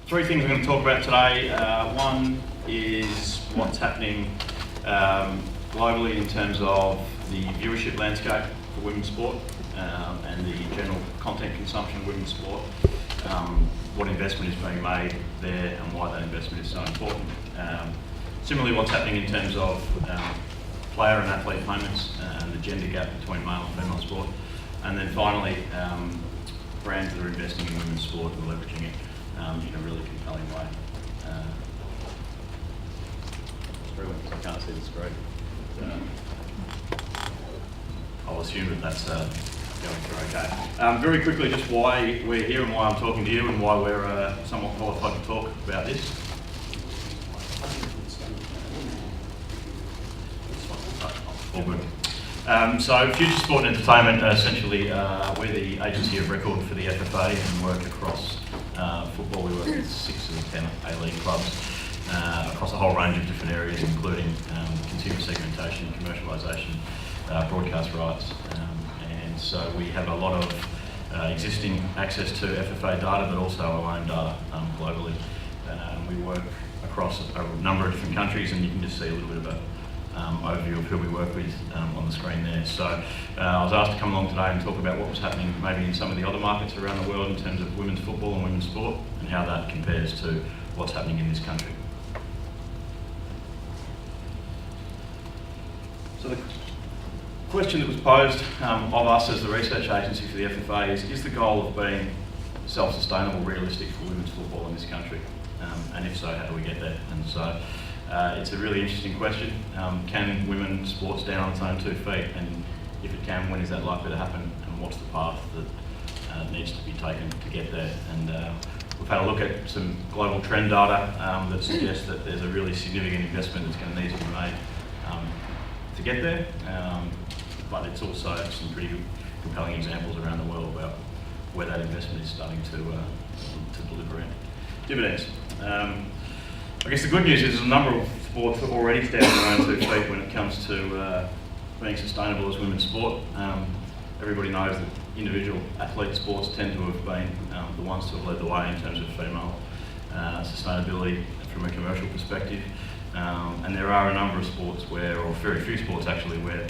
Three things I'm going to talk about today. One is what's happening globally in terms of the viewership landscape for women's sport and the general content consumption of women's sport. What investment is being made there and why that investment is so important. Similarly, what's happening in terms of player and athlete payments and the gender gap between male and female sport. And then finally, brands that are investing in women's sport and leveraging it in a really compelling way. I can't see the screen. I'll assume that that's going through okay. Very quickly, just why we're here and why I'm talking to you and why we're somewhat qualified to talk about this. All good. So Future Sport and Entertainment, essentially, we're the agency of record for the FFA and work across football. We work with 6 of the 10 A-League clubs across a whole range of different areas, including consumer segmentation, commercialisation, broadcast rights. And so we have a lot of existing access to FFA data, but also our own data globally. We work across a number of different countries, and you can just see a little bit of a overview of who we work with on the screen there. So I was asked to come along today and talk about what was happening maybe in some of the other markets around the world in terms of women's football and women's sport and how that compares to what's happening in this country. So the question that was posed of us as the research agency for the FFA is the goal of being self-sustainable realistic for women's football in this country? And if so, how do we get there? And so it's a really interesting question. Can women's sport stand on its own 2 feet? And if it can, when is that likely to happen? And what's the path that needs to be taken to get there? And we've had a look at some global trend data that suggests that there's a really significant investment that's going to need to be made to get there. But it's also some pretty compelling examples around the world about where that investment is starting to deliver in dividends. I guess the good news is there's a number of sports that already stand on their own 2 feet when it comes to being sustainable as women's sport. Everybody knows that individual athlete sports tend to have been the ones to have led the way in terms of female sustainability from a commercial perspective. And there are a number of sports where, or very few sports actually, where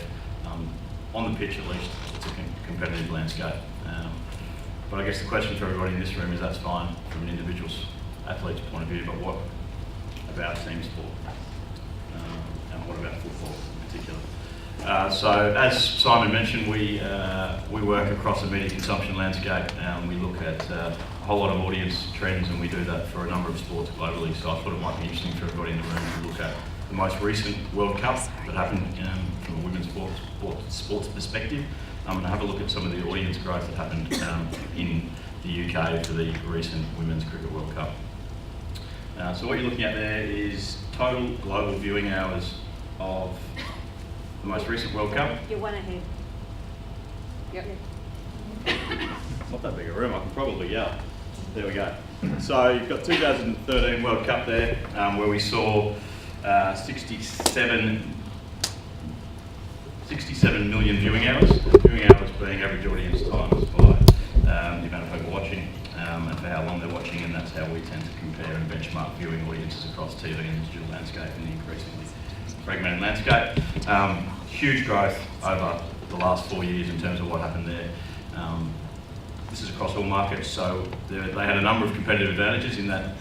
on the pitch at least, it's a competitive landscape. But I guess the question for everybody in this room is that's fine from an individual athlete's point of view, but what about team sport? And what about football in particular? So as Simon mentioned, we work across the media consumption landscape and we look at a whole lot of audience trends, and we do that for a number of sports globally. So I thought it might be interesting for everybody in the room to look at the most recent World Cup that happened from a women's sports perspective, and have a look at some of the audience growth that happened in the UK for the recent Women's Cricket World Cup. So what you're looking at there is total global viewing hours of the most recent World Cup. You're one ahead. Yep. It's not that big a room, I can probably yell. There we go. So you've got 2013 World Cup there, where we saw 67 million viewing hours. Viewing hours being average audience times by the amount of people watching and for how long they're watching, and that's how we tend to compare and benchmark viewing audiences across TV and digital landscape in the increasingly fragmented landscape. Huge growth over the last 4 years in terms of what happened there. This is across all markets, so they had a number of competitive advantages in that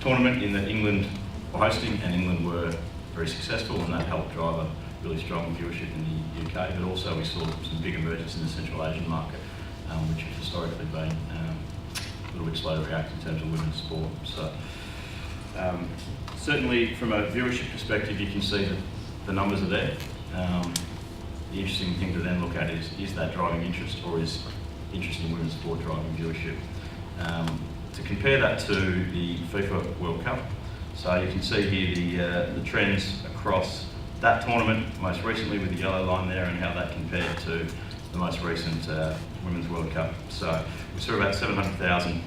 tournament, in that England were hosting and England were very successful, and that helped drive a really strong viewership in the UK, but also we saw some big emergence in the Central Asian market, which has historically been a little bit slow to react in terms of women's sport. So certainly from a viewership perspective, you can see that the numbers are there. The interesting thing to then look at is that driving interest, or is interest in women's sport driving viewership? To compare that to the FIFA World Cup, so you can see here the trends across that tournament, most recently with the yellow line there, and how that compared to the most recent Women's World Cup. So we saw about 700,000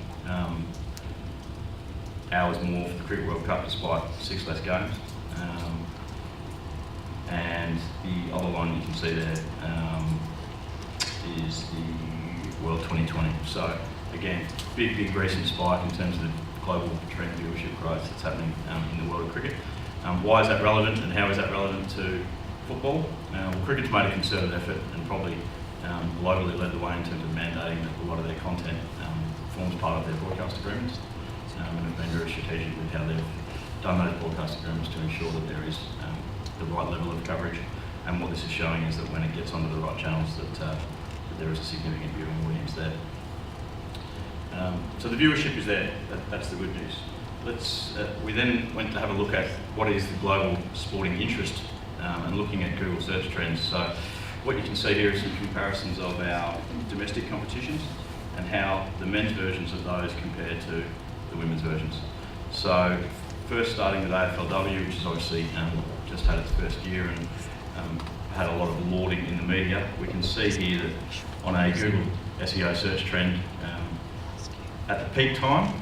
hours more for the Cricket World Cup despite 6 less games. And the other line you can see there is the World 2020. So again, big recent spike in terms of the global trend viewership growth that's happening in the world of cricket. Why is that relevant, and how is that relevant to football? Well, cricket's made a concerted effort and probably globally led the way in terms of mandating that a lot of their content forms part of their broadcast agreements, and have been very strategic with how they've done those broadcast agreements to ensure that there is the right level of coverage. And what this is showing is that when it gets onto the right channels, that there is a significant viewing audience there. So the viewership is there. That's the good news. We then went to have a look at what is the global sporting interest, and looking at Google search trends. So what you can see here is some comparisons of our domestic competitions and how the men's versions of those compare to the women's versions. So first starting with AFLW, which has obviously just had its first year and had a lot of lauding in the media. We can see here that on a Google SEO search trend, at the peak time,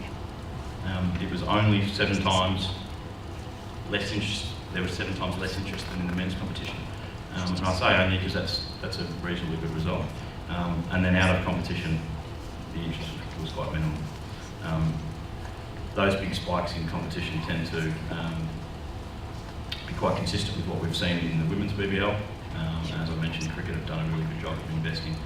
it was only 7 times less interest. There was 7 times less interest than in the men's competition. And I say only because that's a reasonably good result. And then out of competition, the interest was quite minimal. Those big spikes in competition tend to be quite consistent with what we've seen in the women's BBL. As I mentioned, cricket have done a really good job of investing,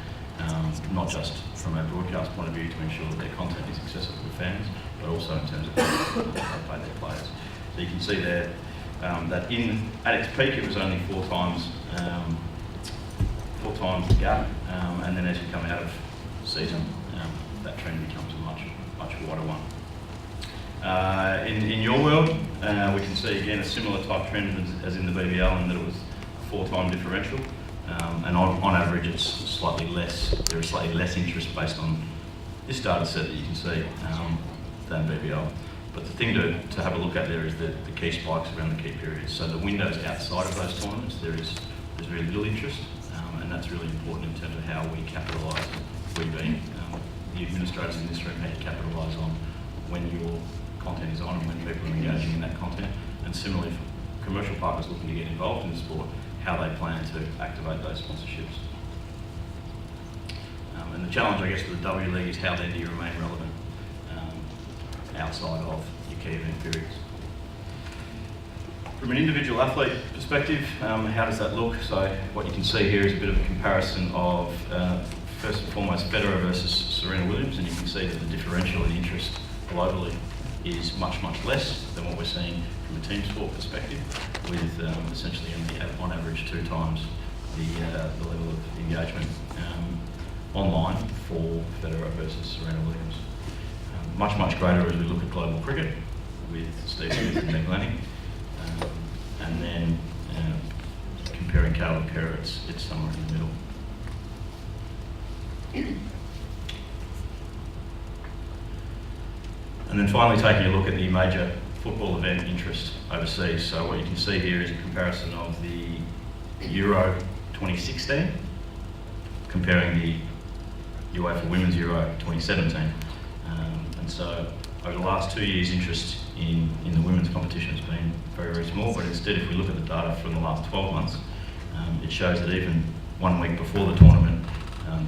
not just from a broadcast point of view to ensure that their content is accessible to fans, but also in terms of how they play their players. So you can see there that at its peak it was only 4 times the gap, and then as you come out of season, that trend becomes a much wider one. In your world, we can see again a similar type trend as in the BBL, in that it was a 4-time differential, and on average it's slightly less. There is slightly less interest based on this data set that you can see than BBL. But the thing to have a look at there is the key spikes around the key periods. So the windows outside of those tournaments, there's very little interest, and that's really important in terms of how we capitalise. We being the administrators in this room, how you capitalise on when your content is on and when people are engaging in that content. And similarly for commercial partners looking to get involved in the sport, how they plan to activate those sponsorships. And the challenge, I guess, for the W League is how then do you remain relevant outside of your key event periods. From an individual athlete perspective, how does that look? So what you can see here is a bit of a comparison of, first and foremost, Federer versus Serena Williams, and you can see that the differential in interest globally is much less than what we're seeing from a team sport perspective, with essentially on average 2 times the level of engagement online for Federer versus Serena Williams. Much greater as we look at global cricket with Steve Smith and Meg Lanning, and then comparing Calvin Kerr, it's somewhere in the middle. And then finally taking a look at the major football event interest overseas. So what you can see here is a comparison of the Euro 2016 comparing the UEFA Women's Euro 2017. And so over the last 2 years, interest in the women's competition has been very small, but instead if we look at the data from the last 12 months, it shows that even 1 week before the tournament,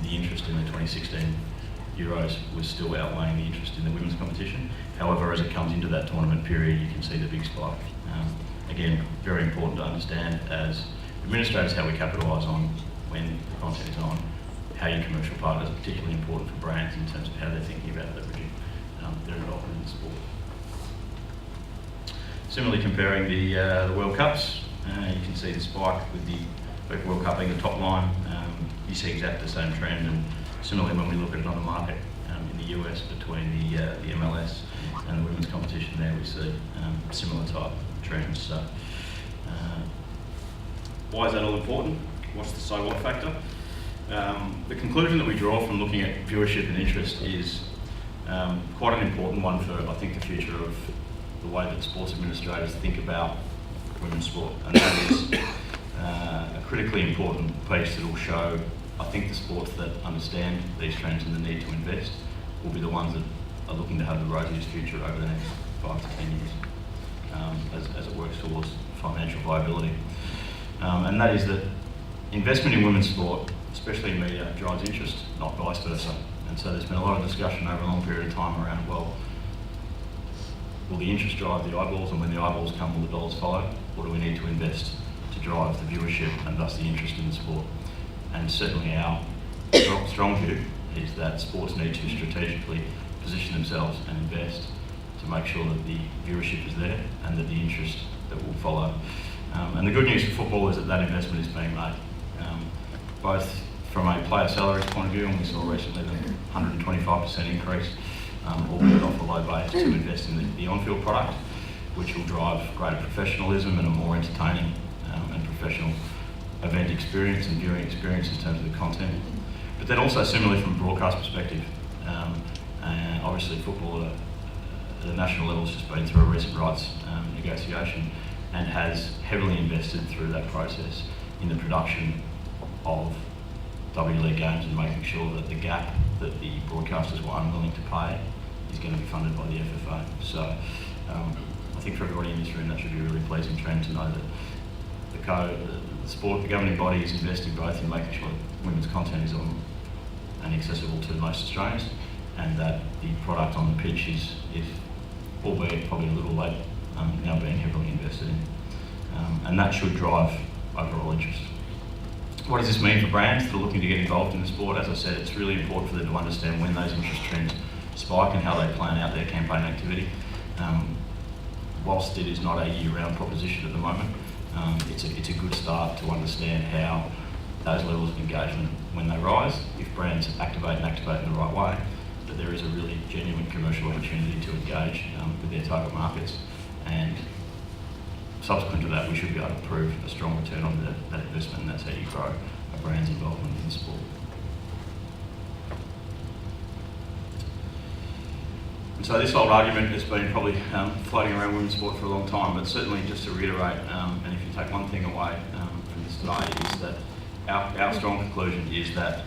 the interest in the 2016 Euros was still outweighing the interest in the women's competition. However, as it comes into that tournament period, you can see the big spike. Again, very important to understand as administrators how we capitalise on when the content is on, how your commercial partners are particularly important for brands in terms of how they're thinking about leveraging their involvement in the sport. Similarly, comparing the World Cups, you can see the spike with the FIFA World Cup being the top line. You see exactly the same trend, and similarly when we look at it on the market in the US between the MLS and the women's competition there, we see similar type trends. So, why is that all important? What's the so what factor? The conclusion that we draw from looking at viewership and interest is quite an important one for, I think, the future of the way that sports administrators think about women's sport, and that is a critically important piece that will show, I think, the sports that understand these trends and the need to invest will be the ones that are looking to have the rosiest future over the next 5 to 10 years as it works towards financial viability. And that is that investment in women's sport, especially in media, drives interest, not vice versa. And so there's been a lot of discussion over a long period of time around, well, will the interest drive the eyeballs, and when the eyeballs come, will the dollars follow? Or do we need to invest to drive the viewership and thus the interest in the sport? And certainly our strong view is that sports need to strategically position themselves and invest to make sure that the viewership is there and that the interest that will follow. And the good news for football is that that investment is being made, both from a player salaries point of view, and we saw recently the 125% increase, albeit off a low base, to invest in the on-field product, which will drive greater professionalism and a more entertaining and professional event experience and viewing experience in terms of the content. But then also similarly from a broadcast perspective, and obviously football at the national level has just been through a recent rights negotiation and has heavily invested through that process in the production of W League games and making sure that the gap that the broadcasters were unwilling to pay is going to be funded by the FFA. So I think for everybody in this room that should be a really pleasing trend to know that the governing body is investing both in making sure that women's content is on and accessible to most Australians, and that the product on the pitch is albeit probably a little late, now being heavily invested in. And that should drive overall interest. What does this mean for brands that are looking to get involved in the sport? As I said, it's really important for them to understand when those interest trends spike and how they plan out their campaign activity. Whilst it is not a year-round proposition at the moment, it's a good start to understand how those levels of engagement, when they rise, if brands activate in the right way, that there is a really genuine commercial opportunity to engage with their target markets. And subsequent to that, we should be able to prove a strong return on that investment, and that's how you grow a brand's involvement in the sport. And so this old argument has been probably floating around women's sport for a long time, but certainly just to reiterate, and if you take one thing away from this today, is that our strong conclusion is that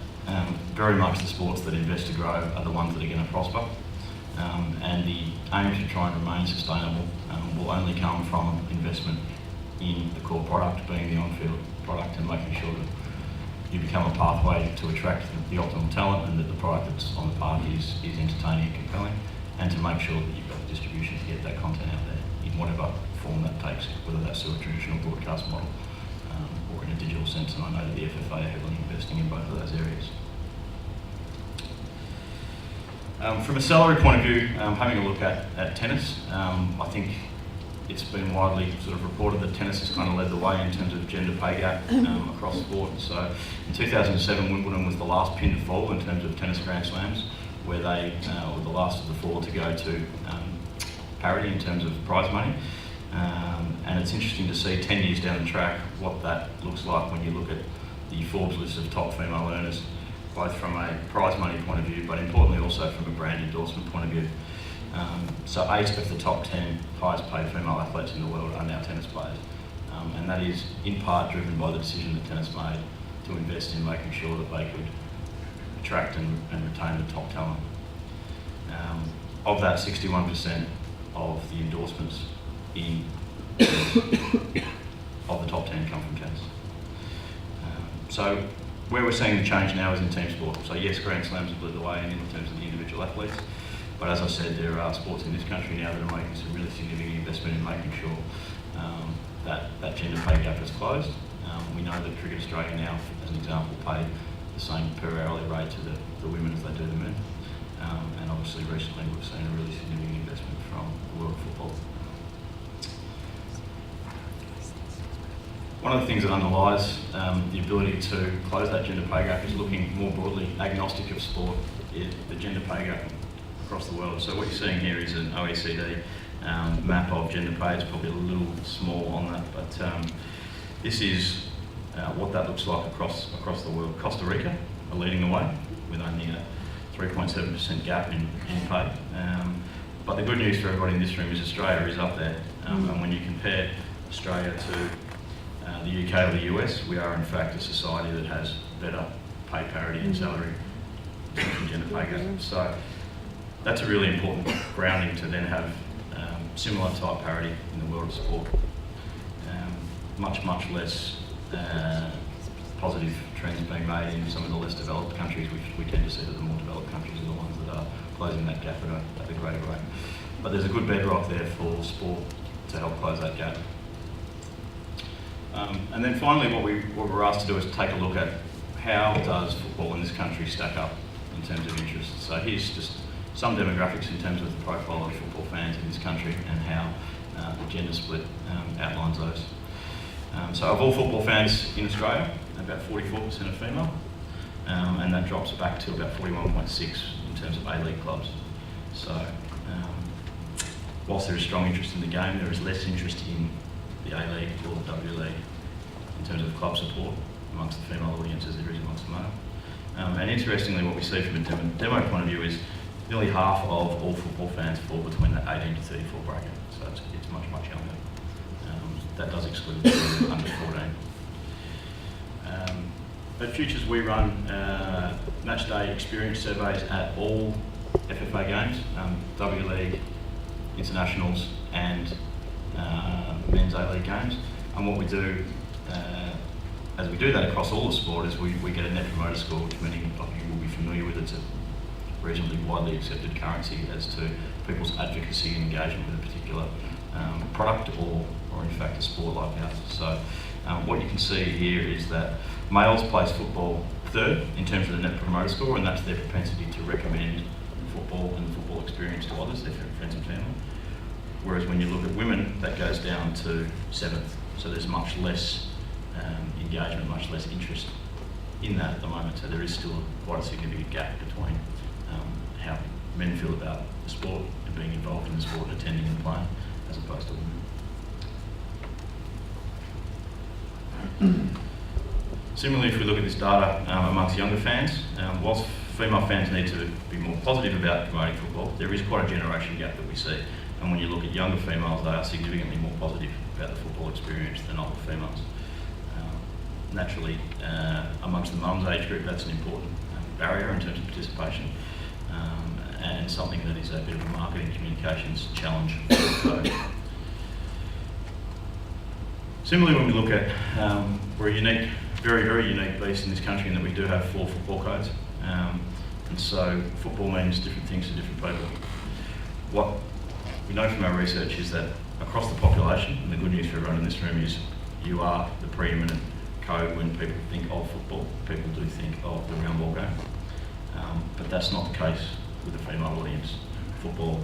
very much the sports that invest to grow are the ones that are going to prosper. And the aim to try and remain sustainable will only come from investment in the core product, being the on-field product, and making sure that you become a pathway to attract the optimal talent, and that the product that's on the park is entertaining and compelling, and to make sure that you've got the distribution to get that content out there in whatever form that takes, whether that's through a traditional broadcast model or in a digital sense. And I know that the FFA are heavily investing in both of those areas. From a salary point of view, having a look at tennis, I think it's been widely sort of reported that tennis has kind of led the way in terms of gender pay gap across sport. So in 2007, Wimbledon was the last pin to fall in terms of tennis Grand Slams, where they were the last of the four to go to parity in terms of prize money. And it's interesting to see 10 years down the track what that looks like when you look at the Forbes list of top female earners, both from a prize money point of view, but importantly also from a brand endorsement point of view. So 8 of the top 10 highest paid female athletes in the world are now tennis players. And that is in part driven by the decision that tennis made to invest in making sure that they could attract and retain the top talent. Of that, 61% of the endorsements of the top 10 come from tennis. So where we're seeing the change now is in team sport. So yes, Grand Slams have led the way in terms of the individual athletes, but as I said, there are sports in this country now that are making some really significant investment in making sure that gender pay gap is closed. We know that Cricket Australia now, as an example, pay the same per hourly rate to the women as they do the men. And obviously recently we've seen a really significant investment from the world of football. One of the things that underlies the ability to close that gender pay gap is looking more broadly, agnostic of sport, the gender pay gap across the world. So what you're seeing here is an OECD map of gender pay. It's probably a little small on that, but this is what that looks like across the world. Costa Rica are leading the way with only a 3.7% gap in pay. But the good news for everybody in this room is Australia is up there. And when you compare Australia to the UK or the US, we are in fact a society that has better pay parity and salary and gender pay gap. So that's a really important grounding to then have similar type parity in the world of sport. Much less positive trends being made in some of the less developed countries. We tend to see that the more developed countries are the ones that are closing that gap at a greater rate. But there's a good bedrock there for sport to help close that gap. And then finally, what we were asked to do is take a look at how does football in this country stack up in terms of interest. So here's just some demographics in terms of the profile of football fans in this country and how the gender split outlines those. So of all football fans in Australia, about 44% are female, and that drops back to about 41.6 in terms of A-League clubs. So whilst there is strong interest in the game, there is less interest in the A-League or the W-League in terms of club support amongst the female audience as there is amongst the male. And interestingly, what we see from a demo point of view is nearly half of all football fans fall between the 18 to 34 bracket, so it's much, much younger. That does exclude the under 14. At Futures, we run match day experience surveys at all FFA games, W-League, internationals, and men's A-League games. And what we do, as we do that across all the sport, is we get a net promoter score, which many of you will be familiar with. It's a reasonably widely accepted currency as to people's advocacy and engagement with a particular product or in fact a sport like ours. So what you can see here is that males place football third in terms of the net promoter score, and that's their propensity to recommend football and the football experience to others, their friends and family. Whereas when you look at women, that goes down to seventh. So there's much less engagement, much less interest in that at the moment. So there is still quite a significant gap between how men feel about the sport and being involved in the sport, attending and playing, as opposed to women. Similarly, if we look at this data amongst younger fans, whilst female fans need to be more positive about promoting football, there is quite a generation gap that we see. And when you look at younger females, they are significantly more positive about the football experience than older females. Naturally, amongst the mums age group, that's an important barrier in terms of participation, and something that is a bit of a marketing communications challenge. Similarly, when we look at, we're a unique, very, very unique beast in this country in that we do have 4 football codes, and so football means different things to different people. What we know from our research is that across the population, and the good news for everyone in this room is you are the preeminent code when people think of football. People do think of the round ball game, but that's not the case with the female audience. Football,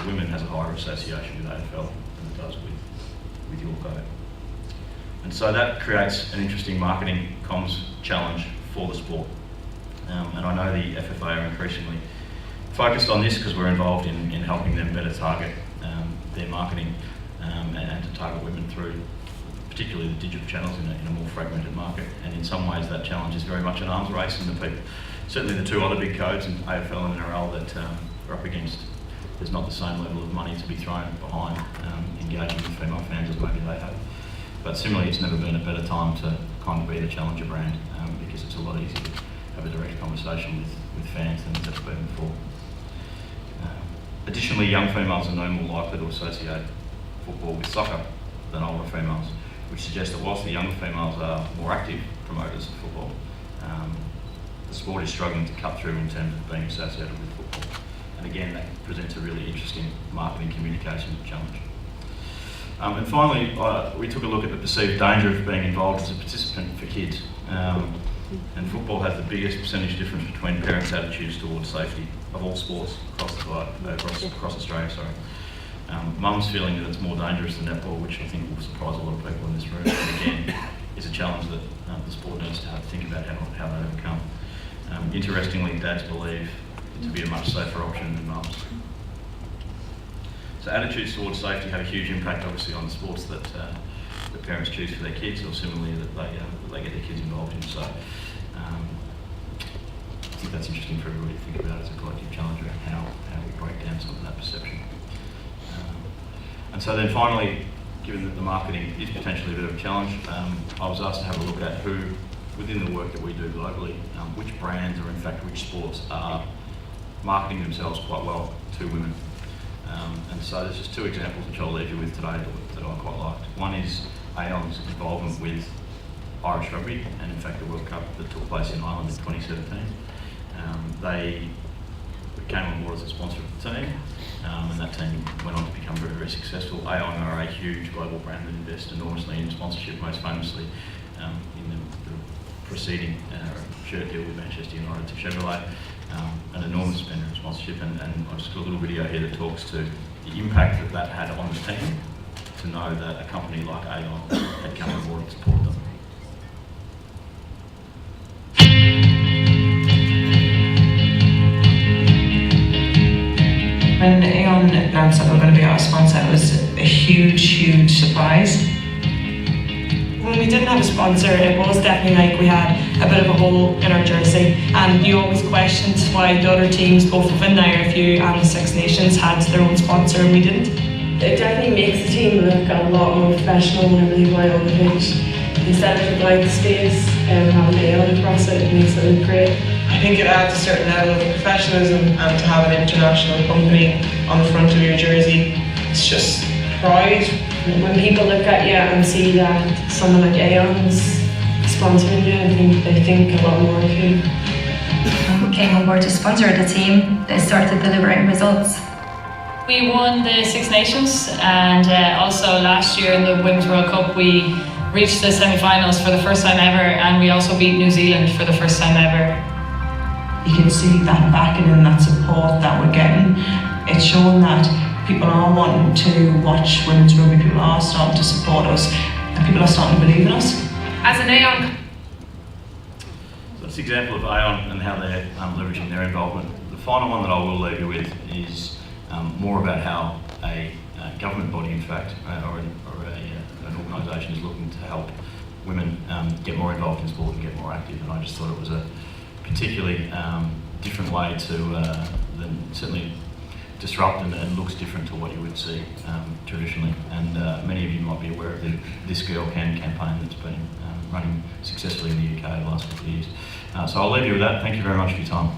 women has a higher association with AFL than it does with your code. And so that creates an interesting marketing comms challenge for the sport. And I know the FFA are increasingly focused on this because we're involved in helping them better target their marketing and to target women through particularly the digital channels in a more fragmented market. And in some ways that challenge is very much an arms race, and the people, certainly the 2 other big codes in AFL and NRL that are up against, there's not the same level of money to be thrown behind engaging with female fans as maybe they have. But similarly, it's never been a better time to kind of be the challenger brand because it's a lot easier to have a direct conversation with fans than it's ever been before. Additionally, young females are no more likely to associate football with soccer than older females, which suggests that whilst the younger females are more active promoters of football, the sport is struggling to cut through in terms of being associated with football. And again, that presents a really interesting marketing communication challenge. And finally, we took a look at the perceived danger of being involved as a participant for kids. And football has the biggest percentage difference between parents' attitudes towards safety of all sports across Australia. Mums feeling that it's more dangerous than netball, which I think will surprise a lot of people in this room. And again, is a challenge that the sport needs to have to think about how they overcome. Interestingly, dads believe it to be a much safer option than mums. So attitudes towards safety have a huge impact, obviously, on the sports that the parents choose for their kids, or similarly that they get their kids involved in. So I think that's interesting for everybody to think about as a collective challenge around how we break down some of that perception. And so then finally, given that the marketing is potentially a bit of a challenge, I was asked to have a look at who, within the work that we do globally, which brands or in fact which sports are marketing themselves quite well to women. And so there's just 2 examples which I'll leave you with today that I quite liked. One is Aon's involvement with Irish rugby, and in fact the World Cup that took place in Ireland in 2017. They came on board as a sponsor of the team, and that team went on to become very, very successful. Aon are a huge global brand that invest enormously in sponsorship, most famously in the preceding shirt deal with Manchester United to Chevrolet, an enormous spender of sponsorship, and I've just got a little video here that talks to the impact that that had on the team, to know that a company like Aon had come on board to support them. When Aon announced that we were going to be our sponsor, it was a huge, huge surprise. When we didn't have a sponsor, it was definitely like we had a bit of a hole in our jersey, and you always questioned why the other teams, both within the IRFU and the Six Nations, had their own sponsor and we didn't. It definitely makes the team look a lot more professional whenever they go out on the pitch. Instead of the blank space and having Aon across it, it makes it look great. I think it adds a certain level of professionalism, and to have an international company on the front of your jersey, it's just pride. When people look at you and see that someone like Aon's sponsoring you, I think they think a lot more of you. When we came on board to sponsor the team, they started delivering results. We won the Six Nations, and also last year in the Women's World Cup we reached the semi-finals for the first time ever, and we also beat New Zealand for the first time ever. You can see that backing and that support that we're getting. It's showing that people are wanting to watch women's rugby, people are starting to support us, and people are starting to believe in us. As an Aon. So that's an example of Aon and how they're leveraging their involvement. The final one that I will leave you with is more about how a government body, in fact, or an organisation is looking to help women get more involved in sport and get more active. And I just thought it was a particularly different way to than certainly disrupt, and looks different to what you would see traditionally. And many of you might be aware of the This Girl Can campaign that's been running successfully in the UK over the last couple of years. So I'll leave you with that. Thank you very much for your time.